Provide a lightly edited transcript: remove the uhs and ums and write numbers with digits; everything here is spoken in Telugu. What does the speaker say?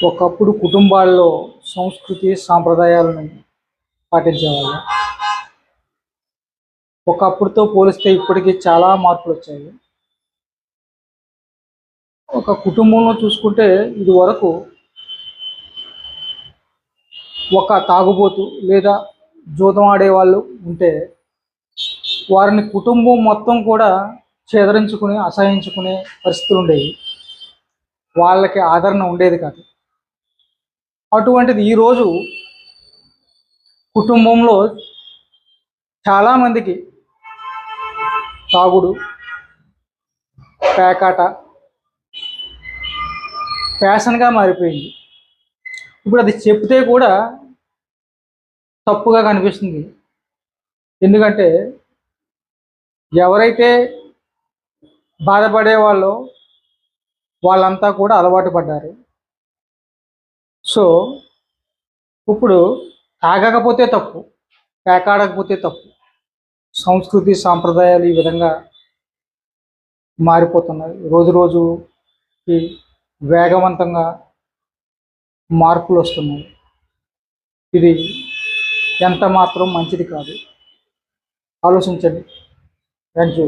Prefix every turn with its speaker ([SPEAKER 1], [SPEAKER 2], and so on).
[SPEAKER 1] ఒకప్పుడు కుటుంబాల్లో సంస్కృతి సాంప్రదాయాలను పాటించేవాళ్ళు. ఒకప్పుడుతో పోలిస్తే ఇప్పటికి చాలా మార్పులు వచ్చాయి. ఒక కుటుంబంలో చూసుకుంటే ఇదివరకు ఒక తాగుబోతు లేదా జూదం ఆడేవాళ్ళు ఉంటే వారిని కుటుంబం మొత్తం కూడా చెదరించుకుని అసహించుకునే పరిస్థితులు ఉండేవి. వాళ్ళకి ఆదరణ ఉండేది కాదు. అటువంటిది ఈరోజు కుటుంబంలో చాలామందికి తాగుడు, పేకాట ఫ్యాషన్గా మారిపోయింది. ఇప్పుడు అది చెప్తే కూడా తప్పుగా కనిపిస్తుంది. ఎందుకంటే ఎవరైతే బాధపడే వాళ్ళో వాళ్ళంతా కూడా అలవాటు పడ్డారు. సో ఇప్పుడు తాగకపోతే తప్పు, పేకాడకపోతే తప్పు. సంస్కృతి సాంప్రదాయాలు ఈ విధంగా మారిపోతున్నాయి. రోజు రోజుకి వేగవంతంగా మార్పులు వస్తున్నాయి. ఇది ఎంత మాత్రం మంచిది కాదు. ఆలోచించండి. Thank you.